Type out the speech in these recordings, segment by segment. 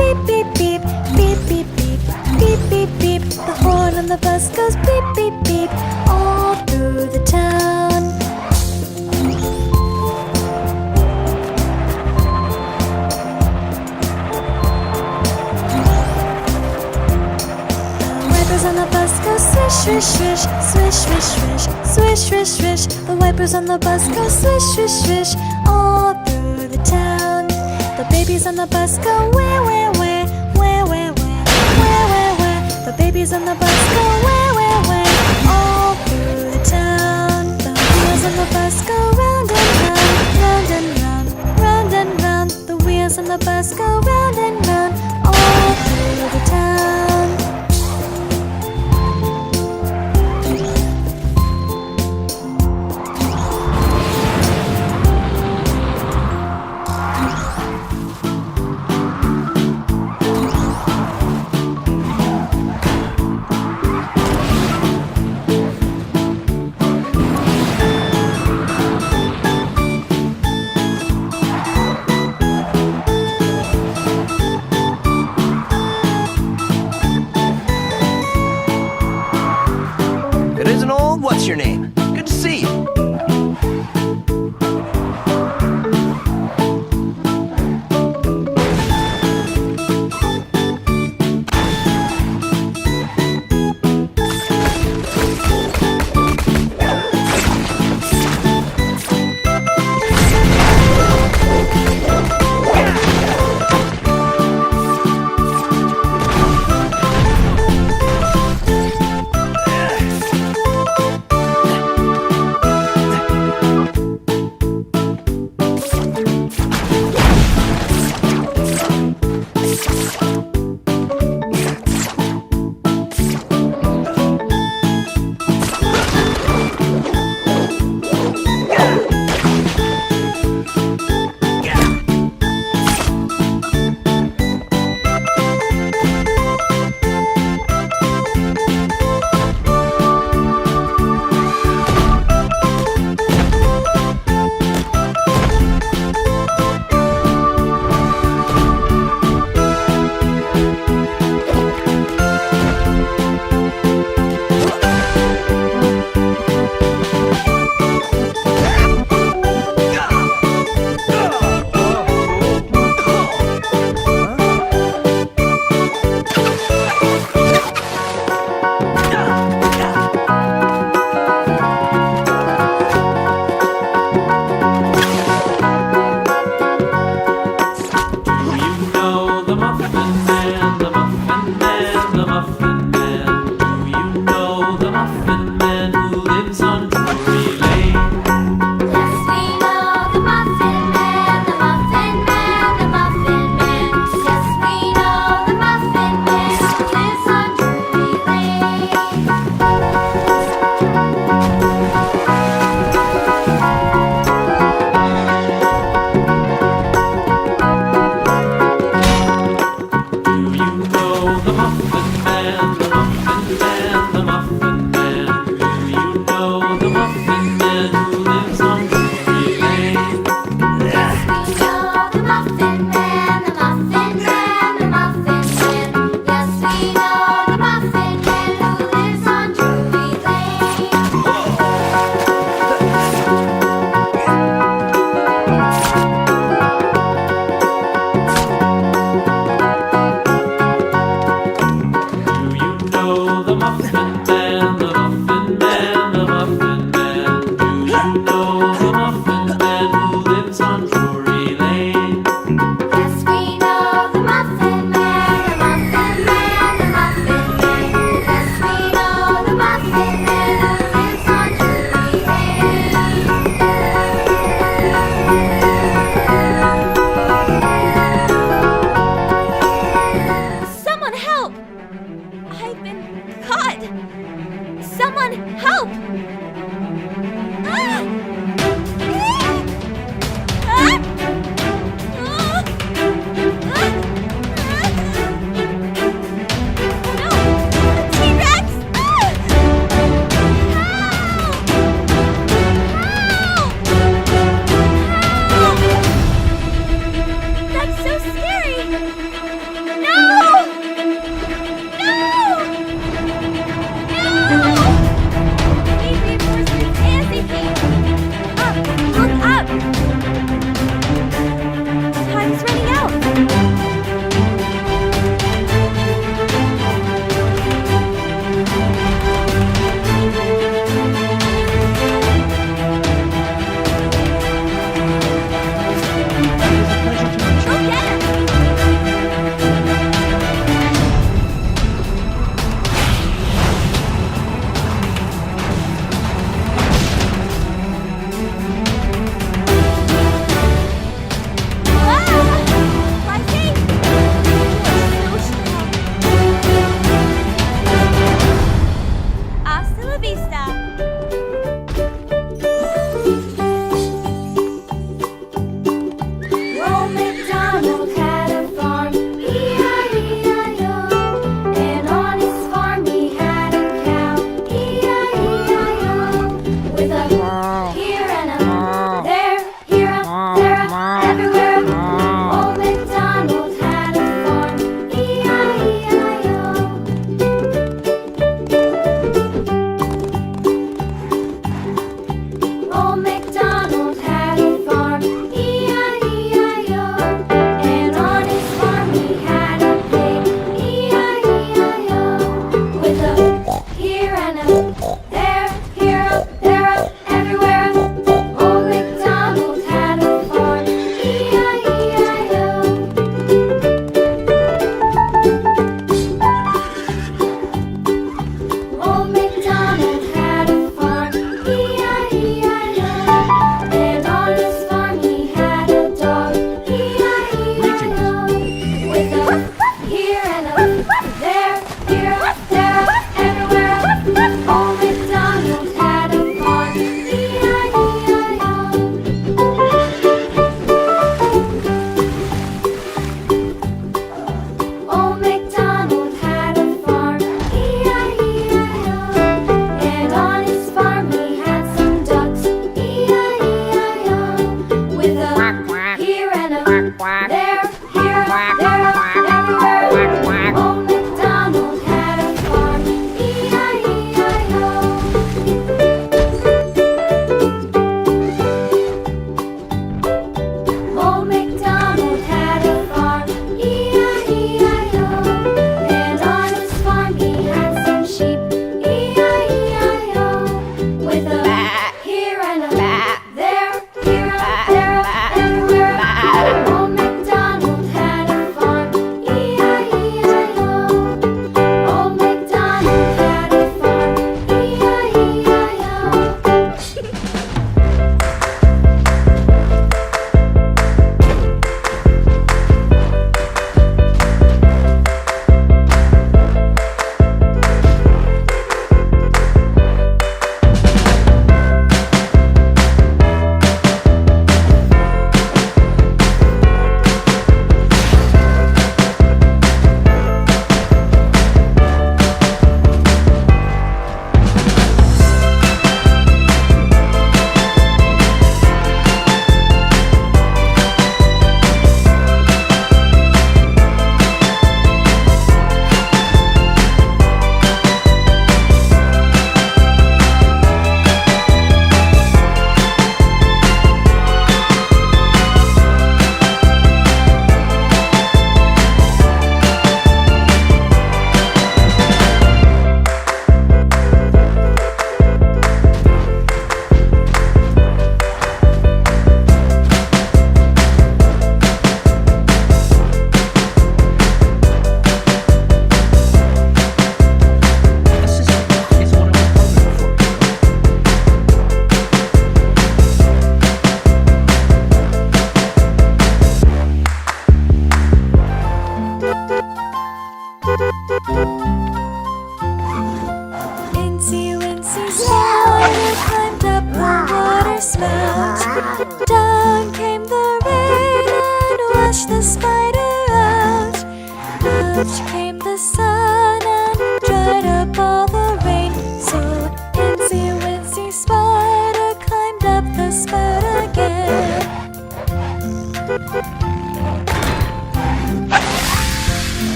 beep, beep, beep, beep, beep, beep, beep, beep, beep. The horn on the bus goes beep, beep, beep, all through the town. The wipers on the bus go swish, swish, swish, swish, swish, swish, swish, swish, swish. The wipers on the bus go swish, swish, swish, all through the town. The babies on the bus go where, where, where, where, where, where, where, where, where. The babies on the bus go where, where, where, all through the town. The wheels on the bus go round and round, round and round, round and round. The wheels on the bus go round and round, all through the town.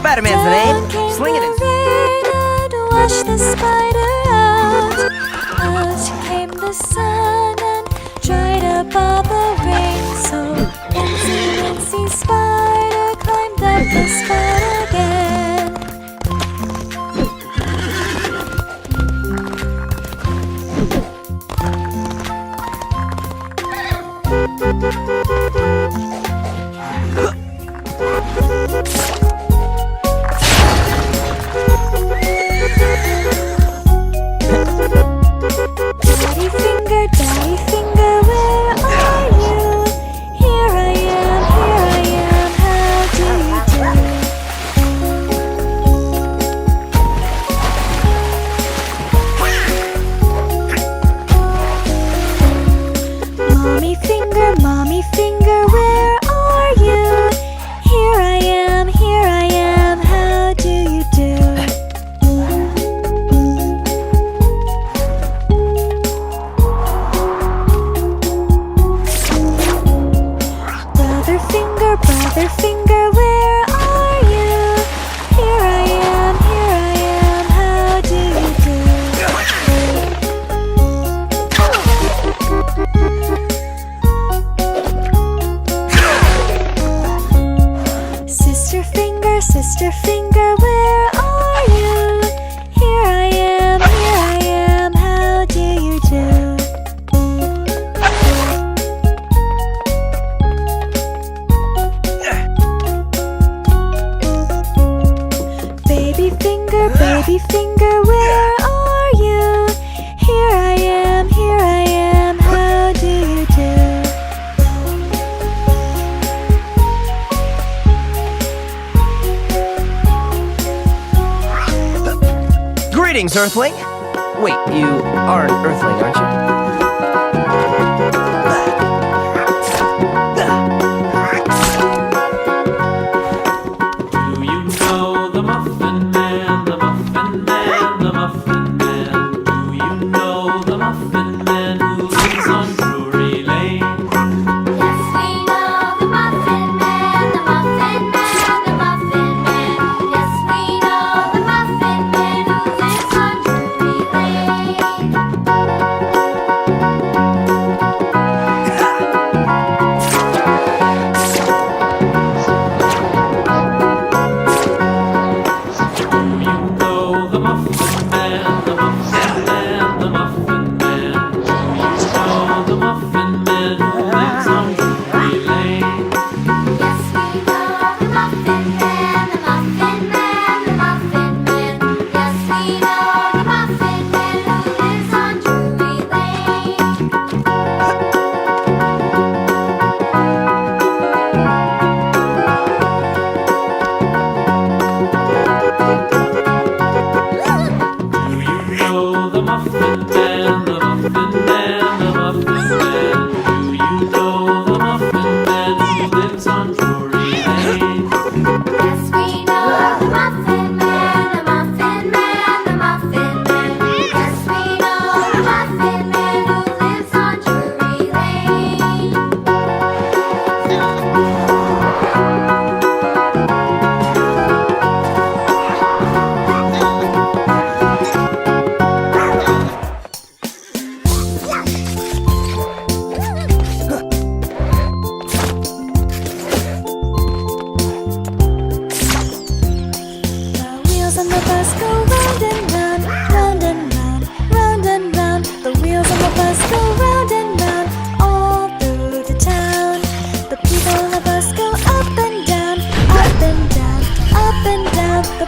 Spider-Man's the Down name. came Slinging the it. rain and washed the spider out. Out came the sun and dried up all the rain. So Incy Spider climbed up the spout again. Daddy finger, where are you? Here I am, how do you do? Mommy finger, where are you? Here I am, how do you do? Brother finger, where are you? Here I am, how do you do? Sister finger, where are you? Here I am, how do you do? Baby finger, where are you? Here I am, how do you do? Greetings, Earthling. Wait, you are an Earthling, aren't you?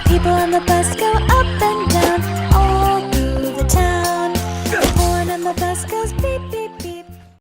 People on the bus go up and down all through the town. The horn on the bus goes beep beep.